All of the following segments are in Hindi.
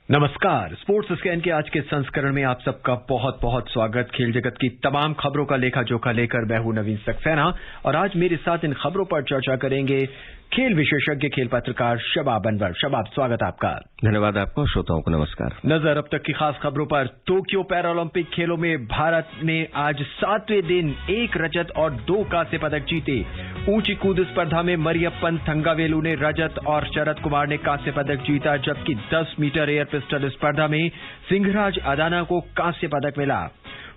नमस्कार। स्पोर्ट्स स्कैन के आज के संस्करण में आप सबका बहुत बहुत स्वागत। खेल जगत की तमाम खबरों का लेखा जोखा लेकर मैं हूं नवीन सक्सेना और आज मेरे साथ इन खबरों पर चर्चा करेंगे खेल विशेषज्ञ खेल पत्रकार शबाब अनवर। शबाब, स्वागत आपका। धन्यवाद आपको, श्रोताओं को नमस्कार। नजर अब तक की खास खबरों पर। टोक्यो पैरालंपिक खेलों में भारत ने आज 7वें दिन 1 रजत और 2 कांस्य पदक जीते। ऊंची कूद स्पर्धा में मरियप्पन थंगावेलु ने रजत और शरद कुमार ने कांस्य पदक जीता, जबकि 10 मीटर एयर पिस्टल स्पर्धा में सिंहराज अदाना को कांस्य पदक मिला।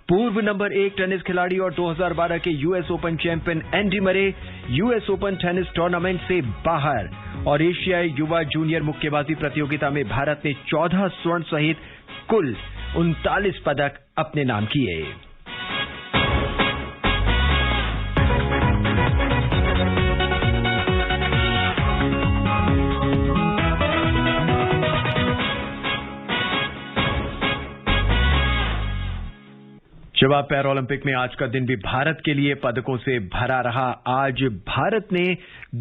पूर्व नंबर 1 टेनिस खिलाड़ी और 2012 के US open champion Andy Murray US open tennis tournament से बाहर। और एशियाई युवा जूनियर मुक्केबाजी प्रतियोगिता में भारत ने 14 स्वर्ण सहित कुल 39 पदक अपने नाम किए। शबाब, पैरालंपिक में आज का दिन भी भारत के लिए पदकों से भरा रहा। आज भारत ने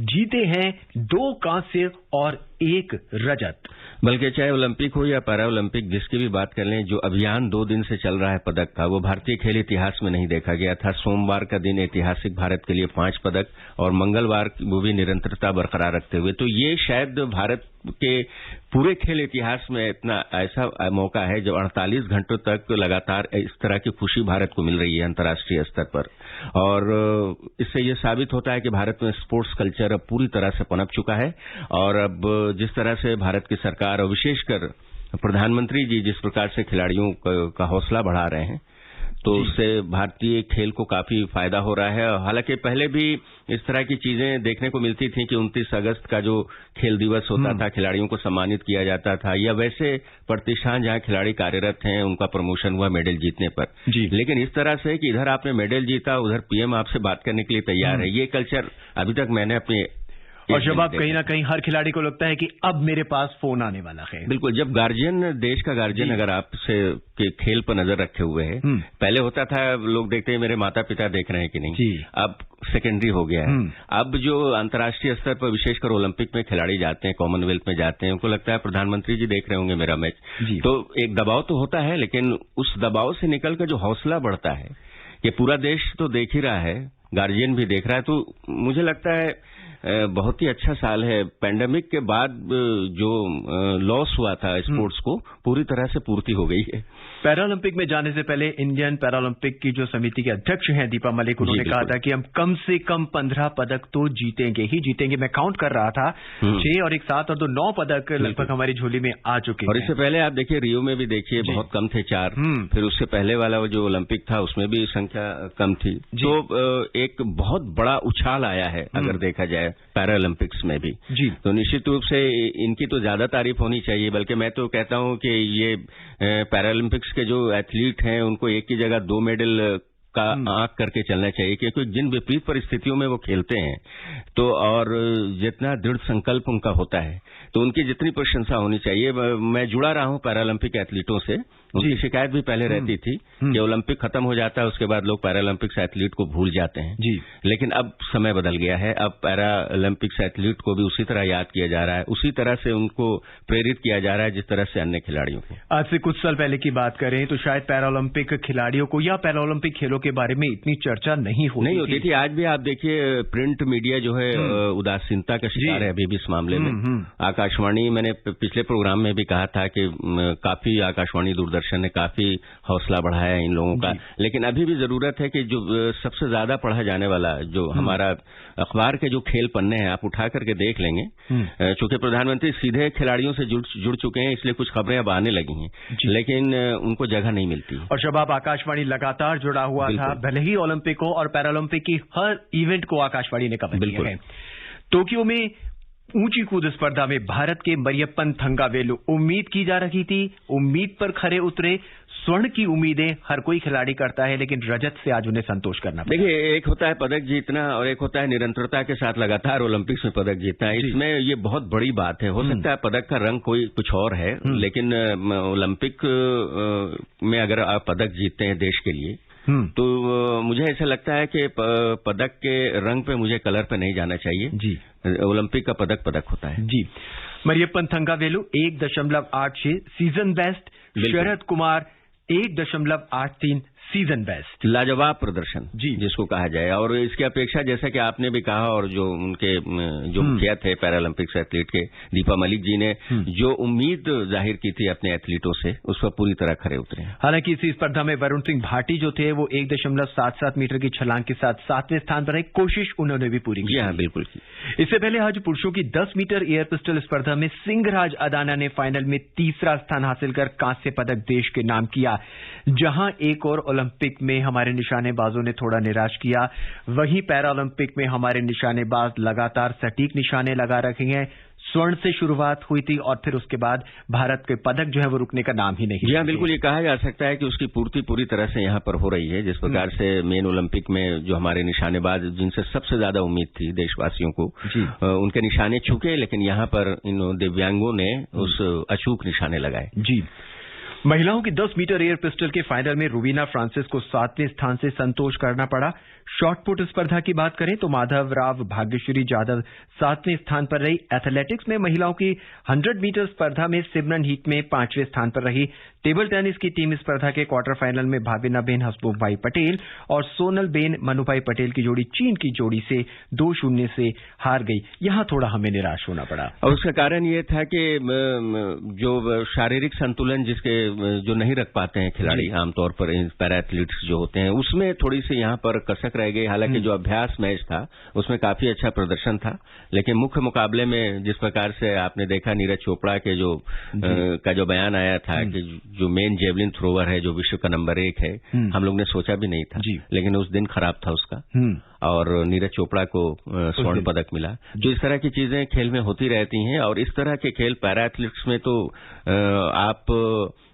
जीते हैं 2 कांस्य और 1 रजत। बल्कि चाहे ओलंपिक हो या पैरालंपिक, जिसकी भी बात कर लें, जो अभियान 2 दिन से चल रहा है पदक का, वो भारतीय खेल इतिहास में नहीं देखा गया था। सोमवार का दिन ऐतिहासिक भारत के लिए 5 पदक और मंगलवार वो भी निरंतरता बरकरार रखते हुए। तो ये शायद भारत के पूरे खेल इतिहास में इतना ऐसा मौका है जब 48 घंटों तक लगातार इस तरह की खुशी भारत को मिल रही है अंतर्राष्ट्रीय स्तर पर। और इससे ये साबित होता है कि भारत में स्पोर्ट्स कल्चर अब पूरी तरह से पनप चुका है। और अब जिस तरह से भारत की सरकार और विशेषकर प्रधानमंत्री जी जिस प्रकार से खिलाड़ियों का हौसला बढ़ा रहे हैं, तो उससे भारतीय खेल को काफी फायदा हो रहा है। हालांकि पहले भी इस तरह की चीजें देखने को मिलती थी कि 29 अगस्त का जो खेल दिवस होता था, खिलाड़ियों को सम्मानित किया जाता था, या वैसे प्रतिष्ठान जहां खिलाड़ी कार्यरत हैं उनका प्रमोशन हुआ मेडल जीतने पर। लेकिन इस तरह से कि इधर आपने मेडल जीता, उधर पीएम आपसे बात करने के लिए तैयार है, ये कल्चर अभी तक मैंने अपने। और जब आप कहीं ना कहीं हर खिलाड़ी को लगता है कि अब मेरे पास फोन आने वाला है। बिल्कुल, जब गार्जियन, देश का गार्जियन अगर आपसे के खेल पर नजर रखे हुए है, पहले होता था लोग देखते हैं मेरे माता पिता देख रहे हैं कि नहीं, अब सेकेंडरी हो गया है। अब जो अंतर्राष्ट्रीय स्तर पर विशेषकर ओलंपिक में खिलाड़ी जाते हैं, कॉमनवेल्थ में जाते हैं, उनको लगता है प्रधानमंत्री जी देख रहे होंगे मेरा मैच। तो एक दबाव तो होता है, लेकिन उस दबाव से निकलकर जो हौसला बढ़ता है कि पूरा देश तो देख ही रहा है, गार्जियन भी देख रहा है, तो मुझे लगता है बहुत ही अच्छा साल है। पैंडेमिक के बाद जो लॉस हुआ था स्पोर्ट्स को, पूरी तरह से पूर्ति हो गई है। पैरालंपिक में जाने से पहले इंडियन पैरालंपिक की जो समिति के अध्यक्ष हैं दीपा मलिक, उन्होंने कहा था कि हम कम से कम 15 पदक तो जीतेंगे ही जीतेंगे। मैं काउंट कर रहा था, 6 और 1 7 और 2 9 पदक लगभग हमारी झोली में आ चुके हैं। और इससे पहले आप देखिए रियो में भी देखिए बहुत कम थे, 4। फिर उससे पहले वाला जो ओलंपिक था उसमें भी संख्या कम थी। तो एक बहुत बड़ा उछाल आया है अगर देखा जाए पैरालंपिक्स में भी। तो निश्चित रूप से इनकी तो ज्यादा तारीफ होनी चाहिए। बल्कि मैं तो कहता हूं कि ये पैरालंपिक्स के जो एथलीट हैं उनको एक की जगह 2 मेडल का आंक करके चलना चाहिए, क्योंकि जिन विपरीत परिस्थितियों में वो खेलते हैं तो और जितना दृढ़ संकल्प उनका होता है, तो उनकी जितनी प्रशंसा होनी चाहिए। मैं जुड़ा रहा हूं पैरालंपिक एथलीटों से, उनकी शिकायत भी पहले रहती थी कि ओलंपिक खत्म हो जाता है, उसके बाद लोग पैरालंपिक्स एथलीट को भूल जाते हैं। लेकिन अब समय बदल गया है, अब पैरालंपिक्स एथलीट को भी उसी तरह याद किया जा रहा है, उसी तरह से उनको प्रेरित किया जा रहा है जिस तरह से अन्य खिलाड़ियों को। आज से कुछ साल पहले की बात करें तो शायद पैरालंपिक खिलाड़ियों को या पैरालंपिक खेलों के बारे में इतनी चर्चा नहीं होती थी। आज भी आप देखिए प्रिंट मीडिया जो है उदासीनता का शिकार है अभी भी इस मामले में। आकाशवाणी, मैंने पिछले प्रोग्राम में भी कहा था कि काफी आकाशवाणी, दूरदर्शन ने काफी हौसला बढ़ाया इन लोगों का। लेकिन अभी भी जरूरत है कि जो सबसे ज्यादा पढ़ा जाने वाला जो हमारा अखबार के जो खेल पन्ने हैं, आप उठा करके देख लेंगे, चूंकि प्रधानमंत्री सीधे खिलाड़ियों से जुड़ चुके हैं, इसलिए कुछ खबरें अब आने लगी हैं, लेकिन उनको जगह नहीं मिलती। और शबाब, आकाशवाणी लगातार जुड़ा हुआ था, भले ही ओलंपिक हो और पैरालंपिक की हर इवेंट को आकाशवाणी ने कवर किया है। टोक्यो में ऊंची कूद स्पर्धा में भारत के मरियप्पन थंगावेलु उम्मीद की जा रही थी, उम्मीद पर खरे उतरे। स्वर्ण की उम्मीदें हर कोई खिलाड़ी करता है, लेकिन रजत से आज उन्हें संतोष करना पड़ा। देखिए, एक होता है पदक जीतना और एक होता है निरंतरता के साथ लगातार ओलंपिक्स में पदक जीतना। इसमें ये बहुत बड़ी बात है। हो सकता है पदक का रंग कोई कुछ और है, लेकिन ओलंपिक में अगर आप पदक जीतते हैं देश के लिए, तो मुझे ऐसा लगता है कि पदक के रंग पे, मुझे कलर पे नहीं जाना चाहिए। ओलंपिक का पदक होता है। Mariyappan Thangavelu 1.86 season best, Sharad Kumar 1.83 season best. लाजवाब प्रदर्शन जी, जिसको कहा जाए। और इसकी अपेक्षा, जैसा कि आपने भी कहा, और जो उनके जो मुखिया थे पैरालंपिक्स एथलीट के, दीपा मलिक जी ने जो उम्मीद जाहिर की थी अपने एथलीटों से, उस पर पूरी तरह खरे उतरे। हालांकि इसी स्पर्धा में वरुण सिंह भाटी जो थे वो 1.77 मीटर की छलांग के साथ 7वें स्थान पर रहे। कोशिश उन्होंने भी पूरी की। हाँ, बिल्कुल की। इससे पहले आज पुरुषों की 10 मीटर एयर पिस्टल स्पर्धा में सिंहराज अदाना ने फाइनल में तीसरा स्थान हासिल कर कांस्य पदक देश के नाम किया। जहां एक और ओलंपिक में हमारे निशानेबाजों ने थोड़ा निराश किया, वहीं पैरालंपिक में हमारे निशानेबाज लगातार सटीक निशाने लगा रखे हैं। स्वर्ण से शुरुआत हुई थी और फिर उसके बाद भारत के पदक जो है वो रुकने का नाम ही नहीं। जी हाँ, बिल्कुल, ये कहा जा सकता है कि उसकी पूर्ति पूरी तरह से यहाँ पर हो रही है। जिस प्रकार से मेन ओलंपिक में जो हमारे निशानेबाज, जिनसे सबसे ज्यादा उम्मीद थी देशवासियों को, उनके निशाने छूके, लेकिन यहाँ पर इन दिव्यांगों ने उस अचूक निशाने लगाए। जी। महिलाओं की 10 मीटर एयर पिस्टल के फाइनल में रुबीना फ्रांसिस को 7वें स्थान से संतोष करना पड़ा। शॉटपुट स्पर्धा की बात करें तो माधव राव भाग्यश्री जाधव 7वें स्थान पर रही। एथलेटिक्स में महिलाओं की 100 मीटर स्पर्धा में सिमरन हीट में 5वें स्थान पर रही। टेबल टेनिस की टीम स्पर्धा के क्वार्टर फाइनल में भाविनाबेन हसमुखभाई पटेल और सोनलबेन मनुभाई पटेल की जोड़ी चीन की जोड़ी से 2-0 से हार गई। यहां थोड़ा हमें निराश होना पड़ा और उसका कारण ये था कि जो शारीरिक संतुलन जिसके जो नहीं रख पाते हैं खिलाड़ी आमतौर पर, पैरा एथलीट्स जो होते हैं, उसमें थोड़ी सी यहाँ पर कसक रह गई। हालांकि जो अभ्यास मैच था उसमें काफी अच्छा प्रदर्शन था, लेकिन मुख्य मुकाबले में जिस प्रकार से आपने देखा, नीरज चोपड़ा के जो बयान आया था कि जो मेन जेवलिन थ्रोवर है, जो विश्व का नंबर 1 है, हम लोग ने सोचा भी नहीं था, लेकिन उस दिन खराब था उसका और नीरज चोपड़ा को स्वर्ण पदक मिला। जो इस तरह की चीजें खेल में होती रहती हैं, और इस तरह के खेल पैरा एथलीट्स में तो आप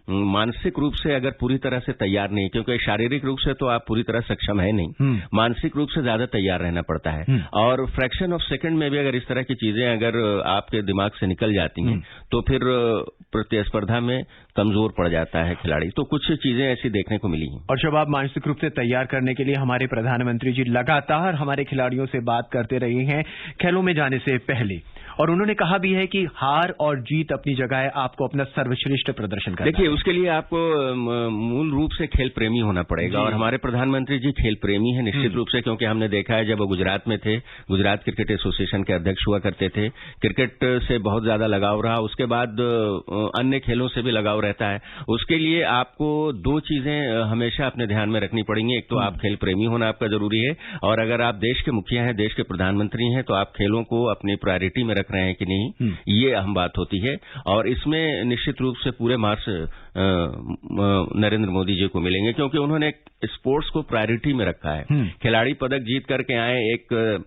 मानसिक रूप से अगर पूरी तरह से तैयार नहीं, क्योंकि शारीरिक रूप से तो आप पूरी तरह सक्षम है नहीं, मानसिक रूप से ज्यादा तैयार रहना पड़ता है। और फ्रैक्शन ऑफ सेकंड में भी अगर इस तरह की चीजें अगर आपके दिमाग से निकल जाती हैं तो फिर प्रतिस्पर्धा में कमजोर पड़ जाता है खिलाड़ी। तो कुछ चीजें ऐसी देखने को मिली हैं। और जब आप मानसिक रूप से तैयार करने के लिए हमारे प्रधानमंत्री जी लगातार हमारे खिलाड़ियों से बात करते रहे हैं खेलों में जाने से पहले, और उन्होंने कहा भी है कि हार और जीत अपनी जगह है, आपको अपना सर्वश्रेष्ठ प्रदर्शन करना है। देखिए, उसके लिए आपको मूल रूप से खेल प्रेमी होना पड़ेगा, और हमारे प्रधानमंत्री जी खेल प्रेमी हैं निश्चित रूप से, क्योंकि हमने देखा है जब वो गुजरात में थे, गुजरात क्रिकेट एसोसिएशन के अध्यक्ष हुआ करते थे, क्रिकेट से बहुत ज्यादा लगाव रहा, उसके बाद अन्य खेलों से भी लगाव रहता है। उसके लिए आपको 2 चीजें हमेशा अपने ध्यान में रखनी पड़ेंगी। एक तो आप खेल प्रेमी होना आपका जरूरी है, और अगर आप देश के मुखिया हैं, देश के प्रधानमंत्री हैं, तो आप खेलों को अपनी प्रायोरिटी में रख रहे हैं कि नहीं, ये अहम बात होती है। और इसमें निश्चित रूप से पूरे मार्क्स नरेंद्र मोदी जी को मिलेंगे, क्योंकि उन्होंने स्पोर्ट्स को प्रायोरिटी में रखा है। खिलाड़ी पदक जीत करके आए, एक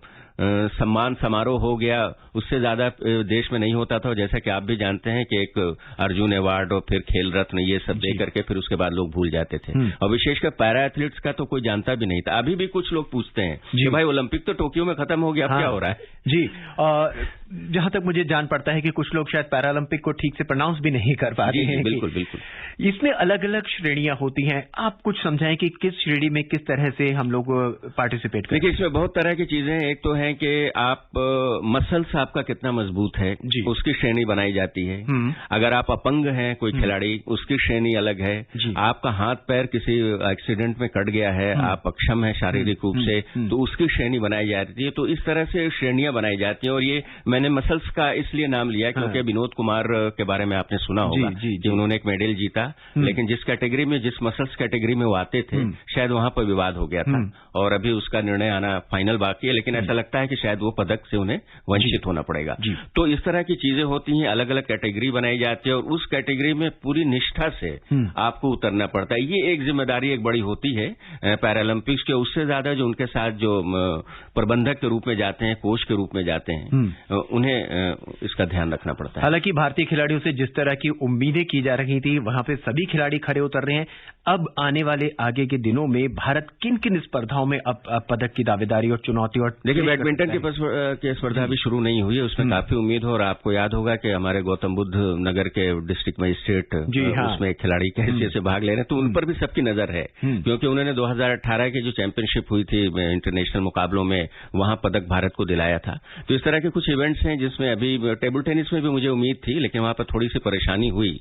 सम्मान समारोह हो गया, उससे ज्यादा देश में नहीं होता था। जैसा कि आप भी जानते हैं कि एक अर्जुन अवार्ड और फिर खेल रत्न, ये सब दे करके फिर उसके बाद लोग भूल जाते थे। और विशेषकर पैरा एथलीट्स का तो कोई जानता भी नहीं था। अभी भी कुछ लोग पूछते हैं कि भाई ओलंपिक तो टोक्यो में खत्म हो गया, अब क्या हो रहा है? जी, जहां तक मुझे जान पड़ता है कि कुछ लोग शायद पैरालंपिक को ठीक से प्रोनाउंस भी नहीं कर पा रहे हैं। बिल्कुल बिल्कुल। इसमें अलग अलग श्रेणियां होती हैं, आप कुछ समझाएं कि किस श्रेणी में किस तरह से हम लोग पार्टिसिपेट करें। देखिए, इसमें बहुत तरह की चीजें हैं। एक तो है कि आप मसल्स आपका कितना मजबूत है, उसकी श्रेणी बनाई जाती है। अगर आप अपंग हैं कोई खिलाड़ी, उसकी श्रेणी अलग है। आपका हाथ पैर किसी एक्सीडेंट में कट गया है, आप अक्षम है शारीरिक रूप से, तो उसकी श्रेणी बनाई जाती है। तो इस तरह से श्रेणियां बनाई जाती हैं। और ये मैंने मसल्स का इसलिए नाम लिया क्योंकि विनोद कुमार के बारे में आपने सुना होगा कि उन्होंने एक मेडल जीता, लेकिन जिस कैटेगरी में, जिस मसल्स कैटेगरी में वो आते थे, शायद वहां पर विवाद हो गया था, और अभी उसका निर्णय आना फाइनल बाकी है। लेकिन ऐसा लगता है कि शायद वो पदक से उन्हें वंचित होना पड़ेगा। तो इस तरह की चीजें होती हैं, अलग अलग कैटेगरी बनाई जाती है, और उस कैटेगरी में पूरी निष्ठा से आपको उतरना पड़ता है। ये एक जिम्मेदारी एक बड़ी होती है पैरालंपिक्स के। उससे ज्यादा जो उनके साथ जो प्रबंधक के रूप में जाते हैं, कोच के रूप में जाते हैं, उन्हें इसका ध्यान रखना पड़ता है। हालांकि भारतीय खिलाड़ियों से जिस तरह की उम्मीदें की जा रही थी, वहां पे सभी खिलाड़ी खरे उतर रहे हैं। अब आने वाले आगे के दिनों में भारत किन किन स्पर्धाओं में अब पदक की दावेदारी और चुनौती और देखिए, बैडमिंटन की स्पर्धा अभी शुरू नहीं हुई है, उसमें काफी उम्मीद हो। और आपको याद होगा कि हमारे गौतम बुद्ध नगर के डिस्ट्रिक्ट मजिस्ट्रेट उसमें खिलाड़ी की हैसियत से भाग ले रहे हैं, तो उन पर भी सबकी नजर है, क्योंकि उन्होंने 2018 की जो चैंपियनशिप हुई थी इंटरनेशनल मुकाबलों में, वहां पदक भारत को दिलाया था। तो इस तरह के कुछ इवेंट्स हैं जिसमें अभी टेबल टेनिस में भी मुझे उम्मीद थी, लेकिन वहां पर थोड़ी सी परेशानी हुई,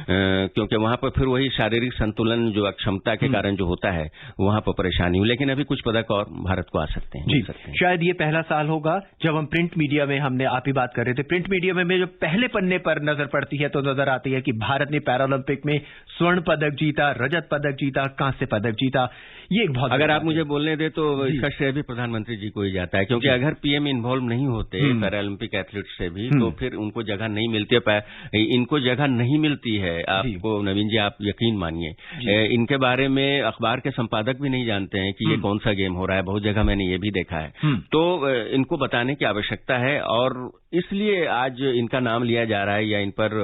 क्योंकि वहां पर फिर वही शारीरिक संतुलन जो अक्षमता के कारण जो होता है, वहां पर परेशानी हुई। लेकिन अभी कुछ पदक और भारत को आ सकते हैं। जी, शायद ये पहला साल होगा जब हम प्रिंट मीडिया में, हमने आप ही बात कर रहे थे, प्रिंट मीडिया में जो पहले पन्ने पर नजर पड़ती है तो नजर आती है कि भारत ने पैरालंपिक में स्वर्ण पदक जीता, रजत पदक जीता, कांस्य पदक जीता। ये एक बहुत, अगर आप मुझे बोलने दे तो इसका श्रेय भी प्रधानमंत्री जी को ही जाता है, क्योंकि अगर पीएम इन्वॉल्व नहीं होते पैरालंपिक एथलीट्स से भी, तो फिर उनको जगह नहीं मिलती है, इनको जगह नहीं मिलती है। आपको नवीन जी, आप यकीन मानिए, इनके बारे में अखबार के संपादक भी नहीं जानते हैं कि ये कौन सा गेम हो रहा है। बहुत जगह मैंने ये भी देखा है। तो इनको बताने की आवश्यकता है, और इसलिए आज इनका नाम लिया जा रहा है, या इन पर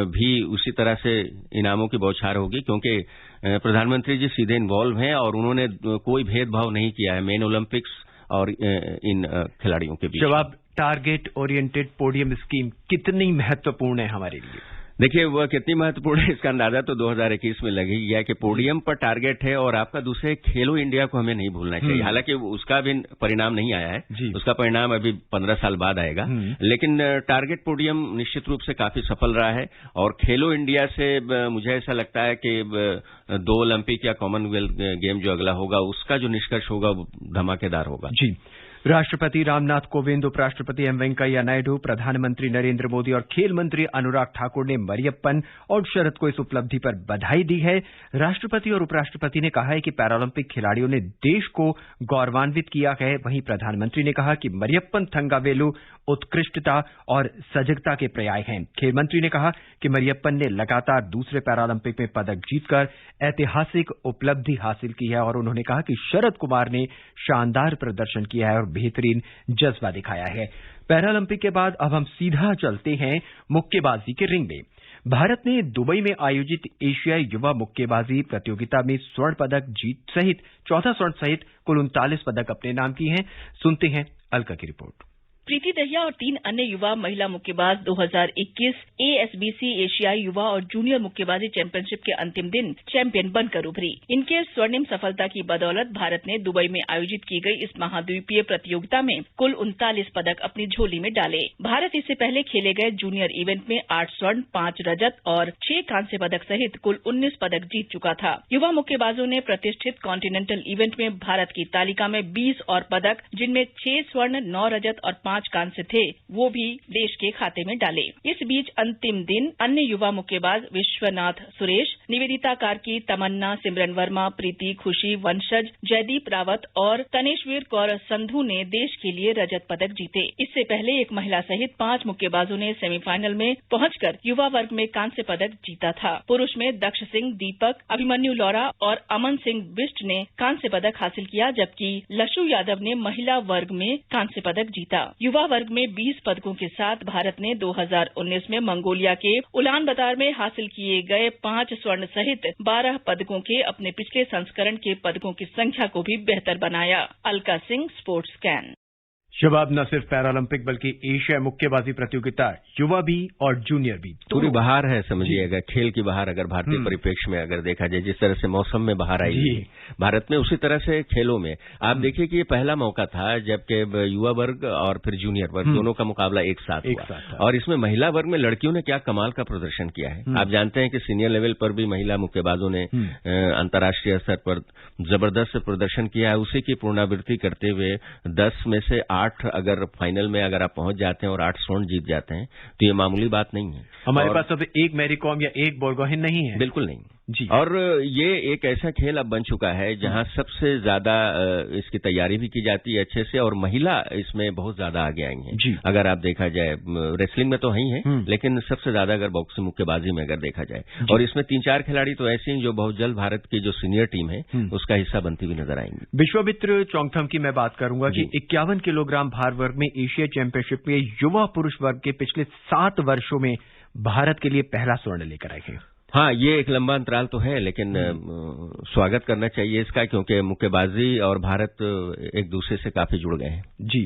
भी उसी तरह से इनामों की बौछार होगी, क्योंकि प्रधानमंत्री जी सीधे इन्वॉल्व हैं और उन्होंने कोई भेदभाव नहीं किया है मेन ओलंपिक्स और इन खिलाड़ियों के बीच। जवाब, टारगेट ओरिएंटेड पोडियम स्कीम कितनी महत्वपूर्ण है हमारे लिए? देखिए, वह कितनी महत्वपूर्ण है इसका अंदाजा तो 2021 में लग ही गया कि पोडियम पर टारगेट है। और आपका दूसरे खेलो इंडिया को हमें नहीं भूलना चाहिए। हालांकि उसका भी परिणाम नहीं आया है, उसका परिणाम अभी 15 साल बाद आएगा, लेकिन टारगेट पोडियम निश्चित रूप से काफी सफल रहा है। और खेलो इंडिया से मुझे ऐसा लगता है कि 2 ओलंपिक या कॉमनवेल्थ गेम जो अगला होगा, उसका जो निष्कर्ष होगा वो धमाकेदार होगा। जी, राष्ट्रपति रामनाथ कोविंद, उपराष्ट्रपति एम वेंकैया नायडू, प्रधानमंत्री नरेंद्र मोदी और खेल मंत्री अनुराग ठाकुर ने मरियप्पन और शरद को इस उपलब्धि पर बधाई दी है। राष्ट्रपति और उपराष्ट्रपति ने कहा है कि पैरालंपिक खिलाड़ियों ने देश को गौरवान्वित किया है। वहीं प्रधानमंत्री ने कहा कि मरियप्पन थंगावेलु उत्कृष्टता और सजगता के पर्याय हैं। खेल मंत्री ने कहा कि मरियप्पन ने लगातार दूसरे पैरालंपिक में पदक जीतकर ऐतिहासिक उपलब्धि हासिल की है, और उन्होंने कहा कि शरद कुमार ने शानदार प्रदर्शन किया है और बेहतरीन जज्बा दिखाया है। पैरालंपिक के बाद अब हम सीधा चलते हैं मुक्केबाजी के रिंग में। भारत ने दुबई में आयोजित एशियाई युवा मुक्केबाजी प्रतियोगिता में स्वर्ण पदक जीत सहित 14 स्वर्ण सहित कुल 39 पदक अपने नाम की हैं। सुनते हैं अलका की रिपोर्ट। प्रीति दहिया और 3 अन्य युवा महिला मुक्केबाज 2021 एएसबीसी एशियाई युवा और जूनियर मुक्केबाजी चैंपियनशिप के अंतिम दिन चैंपियन बनकर उभरी। इनके स्वर्णिम सफलता की बदौलत भारत ने दुबई में आयोजित की गई इस महाद्वीपीय प्रतियोगिता में कुल 39 पदक अपनी झोली में डाले। भारत इससे पहले खेले गए जूनियर इवेंट में 8 स्वर्ण, 5 रजत और 6 कांस्य पदक सहित कुल 19 पदक जीत चुका था। युवा मुक्केबाजों ने प्रतिष्ठित कॉन्टिनेंटल इवेंट में भारत की तालिका में 20 और पदक, जिनमें 6 स्वर्ण, 9 रजत और 5 कांस्य थे, वो भी देश के खाते में डाले। इस बीच अंतिम दिन अन्य युवा मुक्केबाज विश्वनाथ सुरेश, निवेदिता कार्की, तमन्ना, सिमरन वर्मा, प्रीति, खुशी, वंशज, जयदीप रावत और तनेश्वर कौर संधू ने देश के लिए रजत पदक जीते। इससे पहले एक महिला सहित 5 मुक्केबाजों ने सेमीफाइनल में पहुंचकर युवा वर्ग में कांस्य पदक जीता था। पुरुष में दक्ष सिंह, दीपक, अभिमन्यु लौरा और अमन सिंह बिष्ट ने कांस्य पदक हासिल किया, जबकि लशु यादव ने महिला वर्ग में कांस्य पदक जीता। युवा वर्ग में 20 पदकों के साथ भारत ने 2019 में मंगोलिया के उलानबातर में हासिल किए गए 5 स्वर्ण सहित 12 पदकों के अपने पिछले संस्करण के पदकों की संख्या को भी बेहतर बनाया। अलका सिंह, स्पोर्ट्स कैन। शबाब, न सिर्फ पैरालंपिक बल्कि एशिया मुक्केबाजी प्रतियोगिता युवा भी और जूनियर भी पूरी बहार है, समझिएगा, खेल की बहार। अगर भारतीय परिप्रेक्ष्य में अगर देखा जाए, जिस तरह से मौसम में बहार आई है भारत में, उसी तरह से खेलों में आप देखिए कि ये पहला मौका था जबकि युवा वर्ग और फिर जूनियर वर्ग दोनों का मुकाबला एक साथ हुआ। और इसमें महिला वर्ग में लड़कियों ने क्या कमाल का प्रदर्शन किया है। आप जानते हैं कि सीनियर लेवल पर भी महिला मुक्केबाजों ने अंतर्राष्ट्रीय स्तर पर जबरदस्त प्रदर्शन किया है। उसी की पुनरावृत्ति करते हुए 10 में से 8 अगर फाइनल में अगर आप पहुंच जाते हैं और 8 स्वर्ण जीत जाते हैं, तो ये मामूली बात नहीं है। हमारे पास अब एक मैरी कॉम या एक बोरगोहेन नहीं है, बिल्कुल नहीं जी। और ये एक ऐसा खेल अब बन चुका है जहां सबसे ज्यादा इसकी तैयारी भी की जाती है अच्छे से, और महिला इसमें बहुत ज्यादा आगे आई हैं जी। अगर आप देखा जाए, रेसलिंग में तो है ही है, लेकिन सबसे ज्यादा अगर बॉक्सिंग मुक्केबाजी में अगर देखा जाए, और इसमें 3-4 खिलाड़ी तो ऐसे हैं जो बहुत जल्द भारत की जो सीनियर टीम है उसका हिस्सा बनती हुई नजर आएंगी। विश्वामित्र चौंगथम की मैं बात करूंगा कि 51 किलोग्राम भार वर्ग में एशिया चैंपियनशिप में युवा पुरुष वर्ग के पिछले 7 वर्षों में भारत के लिए पहला स्वर्ण लेकर आए हैं। हाँ, ये एक लंबा अंतराल तो है, लेकिन स्वागत करना चाहिए इसका, क्योंकि मुक्केबाजी और भारत एक दूसरे से काफी जुड़ गए हैं। जी,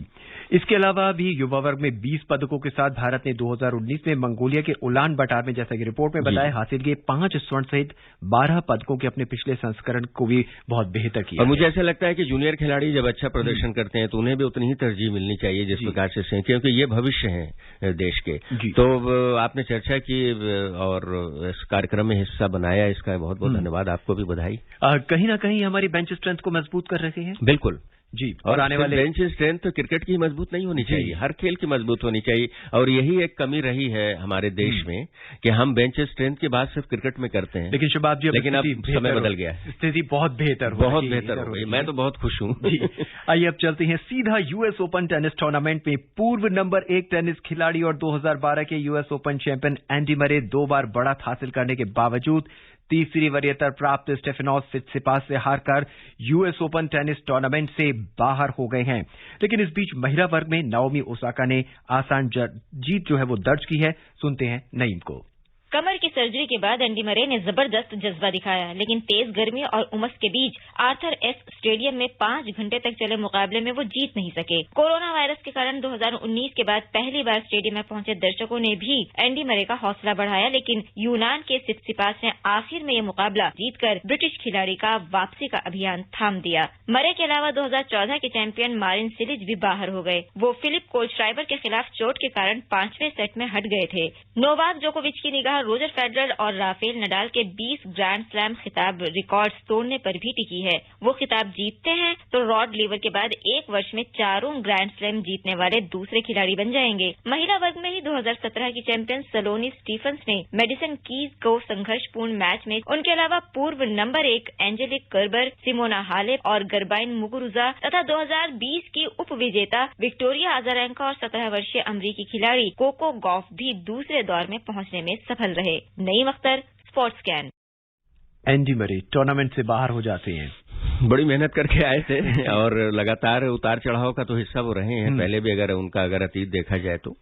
इसके अलावा भी युवा वर्ग में 20 पदकों के साथ भारत ने 2019 में मंगोलिया के उलान बटार में, जैसा कि रिपोर्ट में बताया, हासिल किए 5 स्वर्ण सहित 12 पदकों के अपने पिछले संस्करण को भी बहुत बेहतर किया। और मुझे ऐसा लगता है कि जूनियर खिलाड़ी जब अच्छा प्रदर्शन करते हैं तो उन्हें भी उतनी ही तरजीह मिलनी चाहिए जिस प्रकार से, क्योंकि ये भविष्य है देश के। तो आपने चर्चा की और इस कार्यक्रम में हिस्सा बनाया, इसका बहुत बहुत धन्यवाद, आपको भी बधाई। कहीं ना कहीं हमारी बेंच स्ट्रेंथ को मजबूत कर रहे हैं। बिल्कुल जी, और आने वाले बेंच स्ट्रेंथ तो क्रिकेट की मजबूत नहीं होनी चाहिए, हर खेल की मजबूत होनी चाहिए। और यही एक कमी रही है हमारे देश में कि हम बेंच स्ट्रेंथ की बात सिर्फ क्रिकेट में करते हैं। लेकिन शबाब जी, लेकिन अब समय बदल गया है, स्थिति बहुत बेहतर हो गई। मैं तो बहुत खुश हूँ। आइए अब चलते हैं सीधा यूएस ओपन टेनिस टूर्नामेंट में। पूर्व नंबर 1 टेनिस खिलाड़ी और 2012 के US open champion Andy Murray 2 बार बढ़त हासिल करने के बावजूद तीसरी वरीयता प्राप्त स्टेफेनोस सित्सिपास से हारकर यूएस ओपन टेनिस टूर्नामेंट से बाहर हो गए हैं। लेकिन इस बीच महिला वर्ग में नाओमी ओसाका ने आसान जीत जो है वो दर्ज की है। सुनते हैं नईम को। कमर की सर्जरी के बाद एंडी मरे ने जबरदस्त जज्बा दिखाया, लेकिन तेज गर्मी और उमस के बीच आर्थर एस स्टेडियम में 5 घंटे तक चले मुकाबले में वो जीत नहीं सके। कोरोना वायरस के कारण 2019 के बाद पहली बार स्टेडियम में पहुंचे दर्शकों ने भी एंडी मरे का हौसला बढ़ाया, लेकिन यूनान के सित्सिपास ने आखिर में ये मुकाबला जीतकर ब्रिटिश खिलाड़ी का वापसी का अभियान थाम दिया। मरे के अलावा 2014 के चैंपियन मारिन सिलिच भी बाहर हो गए। वो फिलिप कोलश्राइबर के खिलाफ चोट के कारण 5वें सेट में हट गए थे। नोवाक जोकोविच की निगाह रोजर फेडरर और राफेल नडाल के 20 ग्रैंड स्लैम खिताब रिकॉर्ड्स तोड़ने पर भी टिकी है। वो खिताब जीतते हैं तो रॉड लीवर के बाद 1 वर्ष में 4 ग्रैंड स्लैम जीतने वाले दूसरे खिलाड़ी बन जाएंगे। महिला वर्ग में ही 2017 की चैंपियन सलोनी स्टीफन्स ने मेडिसन कीज को संघर्षपूर्ण मैच में उनके अलावा पूर्व number 1 Angelique Kerber, Simona Halep और गरबाइन मुगुरुजा तथा 2020 की उप विजेता विक्टोरिया अजारेंका और 17 वर्षीय अमरीकी खिलाड़ी कोको गॉफ भी दूसरे दौर में पहुंचने में सफल रहे। Naeem Akhtar, sports scan. Andy Murray tournament से बाहर हो जाते हैं। बड़ी मेहनत करके आए थे और लगातार उतार चढ़ाव का तो हिस्सा वो रहे हैं पहले भी, अगर अतीत देखा जाए तो।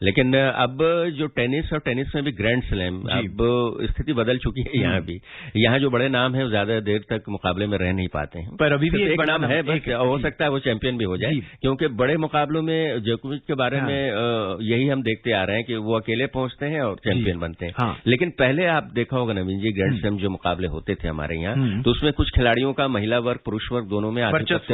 लेकिन अब जो टेनिस और टेनिस में भी ग्रैंड स्लैम, अब स्थिति बदल चुकी है। यहाँ भी, यहाँ जो बड़े नाम है वो ज्यादा देर तक मुकाबले में रह नहीं पाते हैं, पर अभी भी एक बड़ा नाम है, बस हो सकता है वो चैंपियन भी हो जाए, क्योंकि बड़े मुकाबलों में जोकोविच के बारे में यही हम देखते आ रहे हैं कि वो अकेले पहुंचते हैं और चैंपियन बनते हैं। लेकिन पहले आप देखा होगा नवीन जी, ग्रैंड स्लैम जो मुकाबले होते थे हमारे यहाँ, तो उसमें कुछ खिलाड़ियों का महिला वर्ग पुरुष वर्ग दोनों में वर्चस्व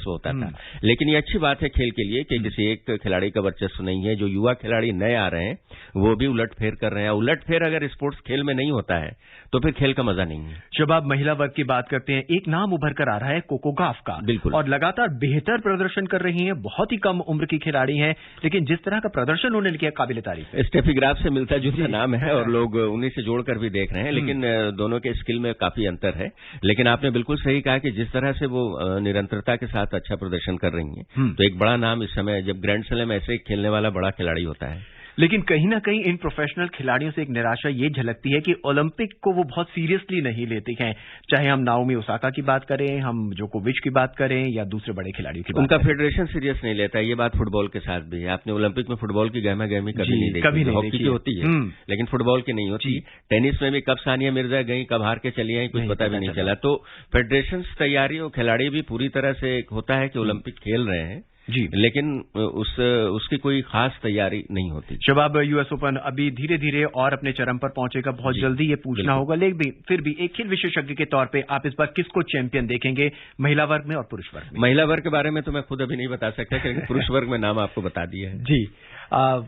होता था। लेकिन ये अच्छी बात है खेल के लिए कि किसी एक खिलाड़ी का वर्चस्व नहीं है। जो युवा खिलाड़ी नए आ रहे हैं वो भी उलटफेर कर रहे हैं। उलटफेर अगर स्पोर्ट्स खेल में नहीं होता है तो फिर खेल का मजा नहीं है। जब आप महिला वर्ग की बात करते हैं, एक नाम उभर कर आ रहा है कोको गॉफ का। बिल्कुल, और लगातार बेहतर प्रदर्शन कर रही हैं। बहुत ही कम उम्र की खिलाड़ी हैं, लेकिन जिस तरह का प्रदर्शन उन्होंने किया काबिल तारीफ है। स्टेफी ग्राफ से मिलता जुलता नाम है और लोग उन्हीं से जोड़कर भी देख रहे हैं, लेकिन दोनों के स्किल में काफी अंतर है। लेकिन आपने बिल्कुल सही कहा कि जिस तरह से वो निरंतरता के साथ अच्छा प्रदर्शन कर रही हैं, तो एक बड़ा नाम इस समय, जब ग्रैंड स्लैम ऐसे खेलने वाला बड़ा खिलाड़ी होता है। लेकिन कहीं ना कहीं इन प्रोफेशनल खिलाड़ियों से एक निराशा ये झलकती है कि ओलंपिक को वो बहुत सीरियसली नहीं लेते हैं। चाहे हम नाओमी ओसाका की बात करें, हम जोकोविच की बात करें या दूसरे बड़े खिलाड़ियों की बात उनका फेडरेशन सीरियस नहीं लेता। ये बात फुटबॉल के साथ भी है। आपने ओलंपिक में फुटबॉल की गहमा गहमी कभी नहीं देखी। हॉकी की होती है लेकिन फुटबॉल की नहीं होती। टेनिस में भी कब सानिया मिर्जा गई, कब हार के चली आई, कुछ पता भी नहीं चला। तो फेडरेशन तैयारी और खिलाड़ी भी पूरी तरह से होता है कि ओलंपिक खेल रहे हैं जी, लेकिन उसकी कोई खास तैयारी नहीं होती। शबाब, यूएस ओपन अभी धीरे धीरे और अपने चरम पर पहुंचेगा। बहुत जल्दी ये पूछना होगा, लेकिन फिर भी एक खेल विशेषज्ञ के तौर पे आप इस बार किसको चैंपियन देखेंगे, महिला वर्ग में और पुरुष वर्ग में? महिला वर्ग के बारे में तो मैं खुद अभी नहीं बता सकता, क्योंकि पुरुष वर्ग में नाम आपको बता दिया है। जी,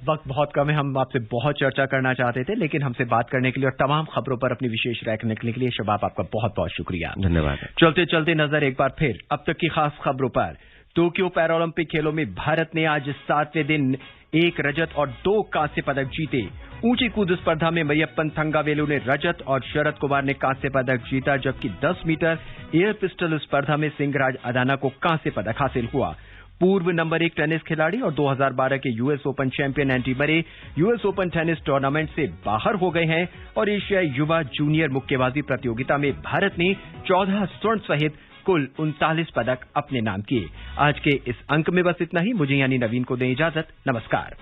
वक्त बहुत कम है। हम आपसे बहुत चर्चा करना चाहते थे, लेकिन हमसे बात करने के लिए और तमाम खबरों पर अपनी विशेष राय रखने के लिए शबाब आपका बहुत बहुत शुक्रिया। धन्यवाद। चलते चलते नजर एक बार फिर अब तक की खास खबरों पर। टोक्यो पैरालंपिक खेलों में भारत ने आज 7वें दिन 1 रजत और 2 कांस्य पदक जीते। ऊंची कूद स्पर्धा में मरियप्पन थंगावेलु ने रजत और शरद कुमार ने कांस्य पदक जीता, जबकि 10 मीटर एयर पिस्टल स्पर्धा में सिंगराज अदाना को कांस्य पदक हासिल हुआ। पूर्व नंबर 1 टेनिस खिलाड़ी और 2012 के US open champion Andy Murray US open tennis tournament से बाहर हो गए हैं और एशियाई युवा जूनियर मुक्केबाजी प्रतियोगिता में भारत ने 14 स्वर्ण सहित कुल 39 पदक अपने नाम किए। आज के इस अंक में बस इतना ही। मुझे यानी नवीन को दें इजाजत। नमस्कार।